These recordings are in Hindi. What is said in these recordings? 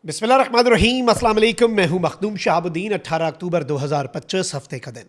बिस्मिल्लाहिर्रहमानिर्रहीम, अस्सलाम वालेकुम। मैं हूं मखदूम शहाबुद्दीन। 18 अक्टूबर 2025 हफ्ते का दिन।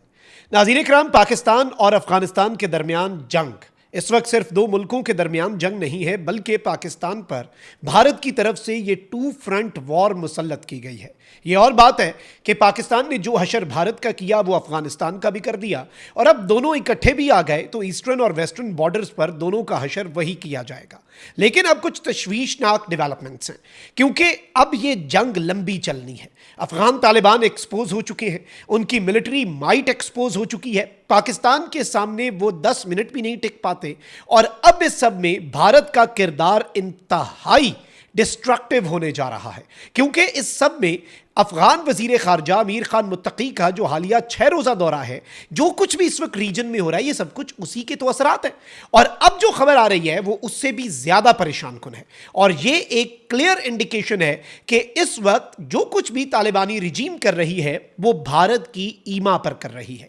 नाज़रीन इकराम, पाकिस्तान और अफगानिस्तान के दरमियान जंग इस वक्त सिर्फ दो मुल्कों के दरमियान जंग नहीं है, बल्कि पाकिस्तान पर भारत की तरफ से ये टू फ्रंट वॉर मुसल्लत की गई है। ये और बात है कि पाकिस्तान ने जो हशर भारत का किया वो अफगानिस्तान का भी कर दिया, और अब दोनों इकट्ठे भी आ गए तो ईस्टर्न और वेस्टर्न बॉर्डर्स पर दोनों का हशर वही किया जाएगा। लेकिन अब कुछ तशवीशनाक डेवलपमेंट्स हैं, क्योंकि अब ये जंग लंबी चलनी है। अफगान तालिबान एक्सपोज हो चुके हैं, उनकी मिलिट्री माइट एक्सपोज हो चुकी है। पाकिस्तान के सामने वो 10 मिनट भी नहीं टिक पाते, और अब इस सब में भारत का किरदार इंतहाई डिस्ट्रक्टिव होने जा रहा है, क्योंकि इस सब में अफगान वजीर खारजा अमीर खान मुत्तकी का जो हालिया 6 रोज़ा दौरा है, जो कुछ भी इस वक्त रीजन में हो रहा है, ये सब कुछ उसी के तो असरात हैं। और अब जो खबर आ रही है वो उससे भी ज्यादा परेशान कुन है, और ये एक क्लियर इंडिकेशन है कि इस वक्त जो कुछ भी तालिबानी रिजीम कर रही है वो भारत की ईमा पर कर रही है।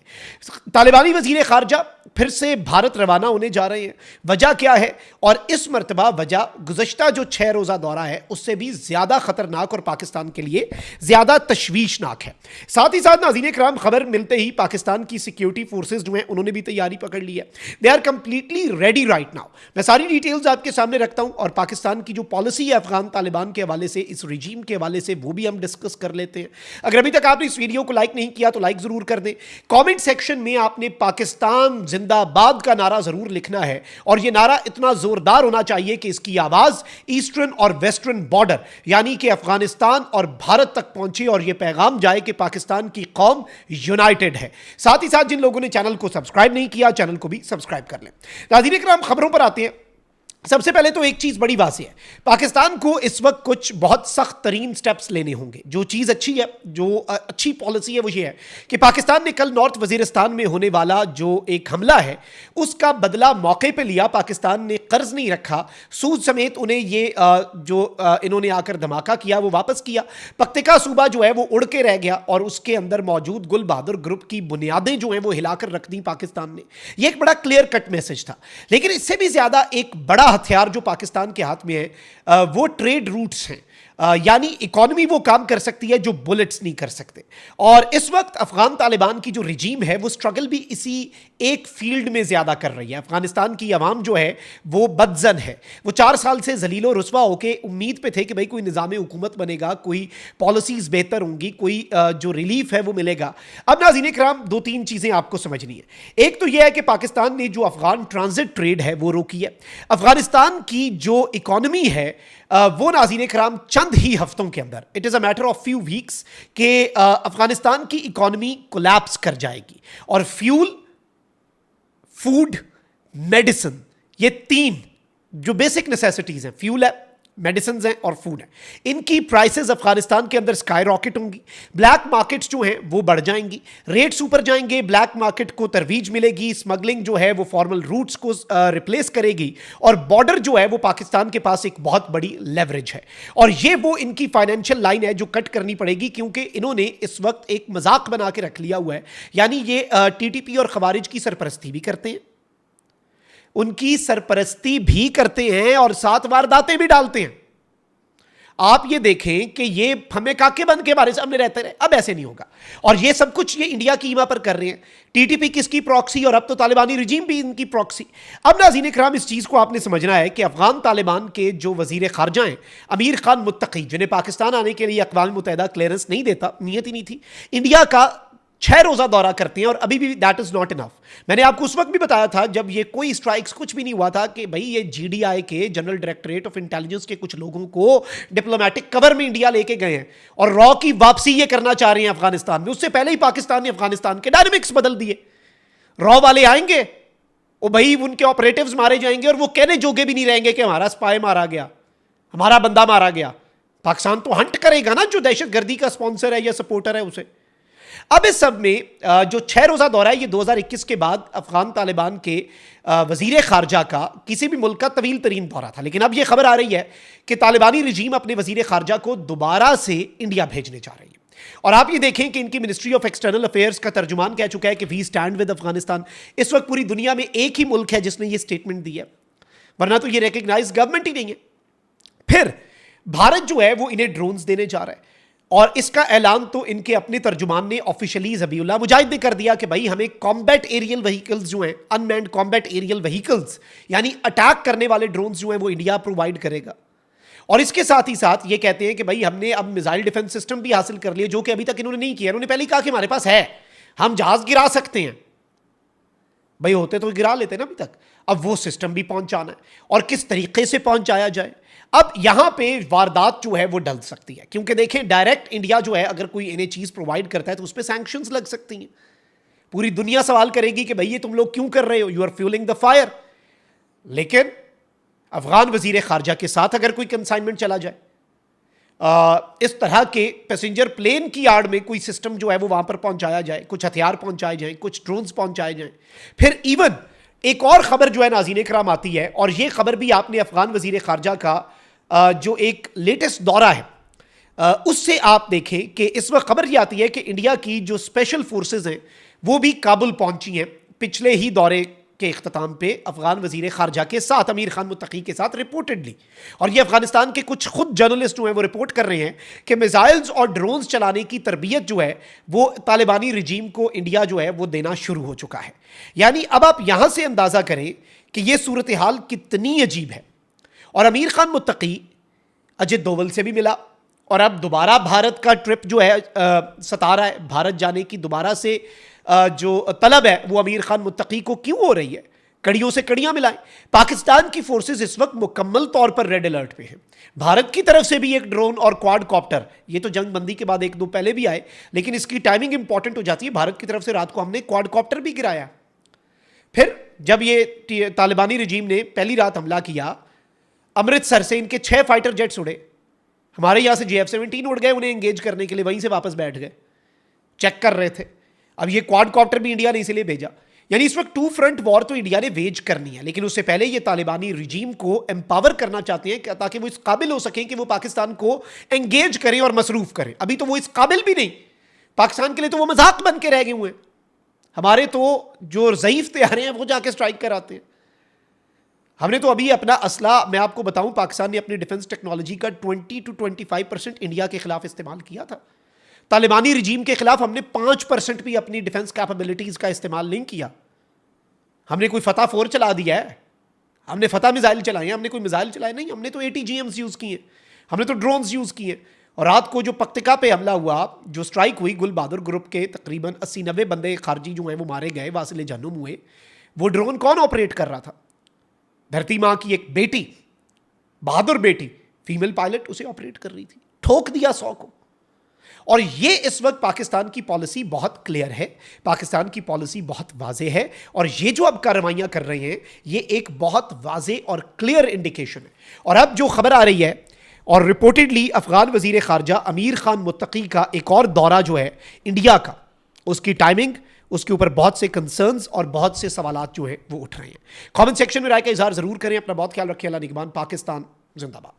तालिबानी वजीर खारजा फिर से भारत रवाना होने जा रहे हैं। वजह क्या है? और इस मरतबा वजह गुज़श्ता जो 6 रोज़ा दौरा है उससे भी ज़्यादा ख़तरनाक और पाकिस्तान के लिए ज़्यादा तशवीशनाक है। साथ ही साथ नाज़रीन इकराम, खबर मिलते ही पाकिस्तान की सिक्योरिटी फोर्सेज जो हैं उन्होंने भी तैयारी पकड़ ली है। They are completely ready right now. मैं सारी डिटेल्स आपके सामने रखता हूँ, और पाकिस्तान की जो पॉलिसी है अफगान तालिबान के हवाले से, इस रिजीम के हवाले से, वो भी हम डिस्कस कर लेते हैं। अगर अभी तक आपने इस वीडियो को लाइक नहीं किया तो लाइक ज़रूर कर दें। कॉमेंट सेक्शन में आपने पाकिस्तान जिंदाबाद का नारा जरूर लिखना है, और यह नारा इतना जोरदार होना चाहिए कि इसकी आवाज ईस्टर्न और वेस्टर्न बॉर्डर यानी कि अफगानिस्तान और भारत तक पहुंचे, और यह पैगाम जाए कि पाकिस्तान की कौम यूनाइटेड है। साथ ही साथ जिन लोगों ने चैनल को सब्सक्राइब नहीं किया, चैनल को भी सब्सक्राइब कर लें। नाज़रीन इकराम, खबरों पर आते हैं। सबसे पहले तो एक चीज बड़ी वाज़ेह है, पाकिस्तान को इस वक्त कुछ बहुत सख्त तरीन स्टेप्स लेने होंगे। जो चीज अच्छी है, जो अच्छी पॉलिसी है, वो ये है कि पाकिस्तान ने कल नॉर्थ वजीरिस्तान में होने वाला जो एक हमला है उसका बदला मौके पे लिया। पाकिस्तान ने कर्ज नहीं रखा, सूद समेत उन्हें ये इन्होंने आकर धमाका किया वो वापस किया। पख्तिका सूबा जो है वो उड़ के रह गया, और उसके अंदर मौजूद गुल बहादुर ग्रुप की बुनियादें जो हैं वो हिलाकर रख दी पाकिस्तान ने। यह एक बड़ा क्लियर कट मैसेज था। लेकिन इससे भी ज्यादा एक बड़ा हथियार जो पाकिस्तान के हाथ में है वो ट्रेड रूट्स हैं, यानी इकोनॉमी वो काम कर सकती है जो बुलेट्स नहीं कर सकते। और इस वक्त अफगान तालिबान की जो रिजीम है वो स्ट्रगल भी इसी एक फील्ड में ज्यादा कर रही है। अफगानिस्तान की आवाम जो है वो बदजन है, वो 4 साल से जलीलो रुस्वा होके उम्मीद पे थे कि भाई कोई निज़ाम हुकूमत बनेगा, कोई पॉलिसीज बेहतर होंगी, कोई जो रिलीफ है वो मिलेगा। अब नाज़रीन इकराम, 2-3 चीजें आपको समझनी है। एक तो यह है कि पाकिस्तान ने जो अफगान ट्रांजिट ट्रेड है वो रोकी है। अफगानिस्तान की जो इकोनॉमी है वो नाज़रीन इकराम चंद ही हफ्तों के अंदर, it is a matter of few weeks, के अफगानिस्तान की इकोनॉमी कोलैप्स कर जाएगी। और फ्यूल, फूड, मेडिसिन, ये 3 जो बेसिक नेसेसिटीज हैं, फ्यूल है, मेडिसिन हैं और फूड है, इनकी प्राइसेस अफगानिस्तान के अंदर स्काई रॉकेट होंगी। ब्लैक मार्केट्स जो हैं वो बढ़ जाएंगी, रेट्स ऊपर जाएंगे, ब्लैक मार्केट को तरवीज मिलेगी, स्मगलिंग जो है वो फॉर्मल रूट्स को रिप्लेस करेगी, और बॉर्डर जो है वो पाकिस्तान के पास एक बहुत बड़ी लेवरेज है। और ये वो इनकी फाइनेंशियल लाइन है जो कट करनी पड़ेगी, क्योंकि इन्होंने इस वक्त एक मजाक बना के रख लिया हुआ है। यानी ये टीटीपी और खवारिज की सरपरस्ती भी करते हैं, उनकी सरपरस्ती भी करते हैं, और साथ वारदातें भी डालते हैं। आप ये देखें कि ये हमें काके बंद के बारे सामने रहते रहे, अब ऐसे नहीं होगा। और ये सब कुछ ये इंडिया की ईमा पर कर रहे हैं, टीटीपी किसकी प्रॉक्सी, और अब तो तालिबानी रिजीम भी इनकी प्रॉक्सी। अब नाज़रीन इकराम, इस चीज को आपने समझना है कि अफगान तालिबान के जो वजीर खारजा हैं अमीर खान मुत्तकी, जिन्हें पाकिस्तान आने के लिए अक़वाम मुत्तहिदा क्लियरेंस नहीं देता, नीयत ही नहीं थी, इंडिया का 6 रोज़ा दौरा करते हैं, और अभी भी दैट इज नॉट इनफ। मैंने आपको उस वक्त भी बताया था जब ये कोई स्ट्राइक्स कुछ भी नहीं हुआ था कि भाई ये जीडीआई के जनरल डायरेक्टरेट ऑफ इंटेलिजेंस के कुछ लोगों को डिप्लोमेटिक कवर में इंडिया लेके गए हैं, और रॉ की वापसी ये करना चाह रहे हैं अफगानिस्तान में। उससे पहले ही पाकिस्तान ने अफगानिस्तान के डायनेमिक्स बदल दिए। रॉ वाले आएंगे, वो भाई उनके ऑपरेटिव्स मारे जाएंगे, और वो कहने जोगे भी नहीं रहेंगे कि हमारा स्पाई मारा गया, हमारा बंदा मारा गया। पाकिस्तान तो हंट करेगा ना जो दहशतगर्दी का स्पॉन्सर है या सपोर्टर है उसे। अब इस सब में जो 6 रोज़ा दौरा है ये 2021 के बाद अफगान तालिबान के वजीर खारजा का किसी भी मुल्क का तवील तरीन दौरा था। लेकिन अब यह खबर आ रही है कि तालिबानी रिजीम अपने वजीर खारजा को दोबारा से इंडिया भेजने जा रही है। और आप ये देखें कि इनकी मिनिस्ट्री ऑफ एक्सटर्नल अफेयर्स का तर्जुमान कह चुका है कि वी स्टैंड विद अफगानिस्तान। इस वक्त पूरी दुनिया में एक ही मुल्क है जिसने ये स्टेटमेंट दी है, वरना तो ये रिकग्नाइज गवर्नमेंट ही नहीं है। फिर भारत जो है वो इन्हें ड्रोन्स देने जा रहा है और इसका ऐलान तो इनके अपने तर्जुमान ने ऑफिशियली ज़बीउल्लाह मुजाहिद ने कर दिया कि भाई हमें कॉम्बैट एरियल व्हीकल्स जो हैं, अनमैन्ड कॉम्बैट एरियल व्हीकल्स यानी अटैक करने वाले ड्रोन्स जो हैं वो इंडिया प्रोवाइड करेगा। और इसके साथ ही साथ ये कहते हैं कि भाई हमने अब मिसाइल डिफेंस सिस्टम भी हासिल कर लिए, जो कि अभी तक इन्होंने नहीं किया। इन्होंने पहले ही कहा कि हमारे पास है, हम जहाज गिरा सकते हैं। भाई होते तो गिरा लेते ना अभी तक। अब वो सिस्टम भी पहुंचाना है और किस तरीके से पहुंचाया जाए। अब यहां पे वारदात जो है वो डल सकती है, क्योंकि देखें डायरेक्ट इंडिया जो है अगर कोई इन्हें चीज प्रोवाइड करता है तो उस पर सैंक्शंस लग सकती हैं। पूरी दुनिया सवाल करेगी कि भाई ये तुम लोग क्यों कर रहे हो, you are fuelling the fire. लेकिन अफगान वजीर खारजा के साथ अगर कोई कंसाइनमेंट चला जाए, इस तरह के पैसेंजर प्लेन की आड़ में कोई सिस्टम जो है वो वहां पर पहुंचाया जाए, कुछ हथियार पहुंचाए जाए, कुछ ड्रोन्स पहुंचाए जाए, फिर इवन एक और खबर जो है नाज़रीन इकराम आती है, और ये खबर भी आपने अफगान वजीर खारजा का जो एक लेटेस्ट दौरा है उससे आप देखें कि इस वक्त खबर ये आती है कि इंडिया की जो स्पेशल फोर्सेज हैं वो भी काबुल पहुंची हैं पिछले ही दौरे के इख्तिताम पे अफगान वजीर खारजा के साथ, अमीर खान मुत्तकी के साथ रिपोर्टेडली। और ये अफगानिस्तान के कुछ खुद जर्नलिस्ट जो हैं वो रिपोर्ट कर रहे हैं कि मिसाइल्स और ड्रोन्स चलाने की तरबियत जो है वो तालिबानी रजीम को इंडिया जो है वो देना शुरू हो चुका है। यानी अब आप यहां से अंदाजा करें कि ये सूरत हाल कितनी अजीब है। और अमीर खान मुत्तकी अजित डोवल से भी मिला और अब दोबारा भारत का ट्रिप जो है सता रहा है। भारत जाने की दोबारा से जो तलब है वो अमीर खान मुत्तकी को क्यों हो रही है? कड़ियों से कड़ियां मिलाएं। पाकिस्तान की फोर्सेस इस वक्त मुकम्मल तौर पर रेड अलर्ट पे हैं। भारत की तरफ से भी एक ड्रोन और क्वाड कॉप्टर, ये तो जंग बंदी के बाद एक दो पहले भी आए, लेकिन इसकी टाइमिंग इंपॉर्टेंट हो जाती है। भारत की तरफ से रात को हमने क्वाड कॉप्टर भी गिराया। फिर जब ये तालिबानी रजीम ने पहली रात हमला किया, अमृतसर से इनके 6 फाइटर जेट्स उड़े, हमारे यहां से JF-17 उड़ गए उन्हें एंगेज करने के लिए, वहीं से वापस बैठ गए, चेक कर रहे थे। अब ये क्वाड कॉप्टर भी इंडिया ने इसीलिए भेजा। यानी इस वक्त 2 फ्रंट वॉर तो इंडिया ने वेज करनी है, लेकिन उससे पहले ये तालिबानी रजीम को एम्पावर करना चाहते हैं ताकि वो इस काबिल हो सकें कि वो पाकिस्तान को एंगेज करें और मसरूफ करें। अभी तो वो इस काबिल भी नहीं, पाकिस्तान के लिए तो वो मजाक बन के रह गए हुए हैं। हमारे तो जो ज़ईफ तैयारे हैं वो जाके स्ट्राइक कराते हैं। हमने तो अभी अपना असला, मैं आपको बताऊं, पाकिस्तान ने अपनी डिफेंस टेक्नोलॉजी का 20 to 25% इंडिया के खिलाफ इस्तेमाल किया था। तालिबानी रजीम के खिलाफ हमने 5% भी अपनी डिफेंस कैपेबिलिटीज का इस्तेमाल नहीं किया। हमने कोई फतह 4 चला दिया है, हमने फतह मिसाइल चलाए हैं, हमने कोई मिसाइल चलाए नहीं, हमने तो ATGMs यूज किए, हमने तो ड्रोन्स यूज किए। और रात को जो पक्तिका पे हमला हुआ, जो स्ट्राइक हुई, गुल बहादुर ग्रुप के तकरीबन 80-90 बंदे खारजी जो हैं वो मारे गए, वासिले जहन्नुम हुए। वो ड्रोन कौन ऑपरेट कर रहा था? धरती माँ की एक बेटी, बहादुर बेटी, फीमेल पायलट उसे ऑपरेट कर रही थी, ठोक दिया 100 को। और ये इस वक्त पाकिस्तान की पॉलिसी बहुत क्लियर है, पाकिस्तान की पॉलिसी बहुत वाजे है, और ये जो अब कार्रवाइयां कर रहे हैं ये एक बहुत वाजे और क्लियर इंडिकेशन है। और अब जो खबर आ रही है, और रिपोर्टेडली अफगान वजीर खारजा अमीर खान मुत्तकी का एक और दौरा जो है इंडिया का, उसकी टाइमिंग, उसके ऊपर बहुत से कंसर्न्स और बहुत से सवालात जो है वो उठ रहे हैं। कमेंट सेक्शन में राय का इजहार जरूर करें। अपना बहुत ख्याल रखिए। अल्लाह निगहबान। पाकिस्तान जिंदाबाद।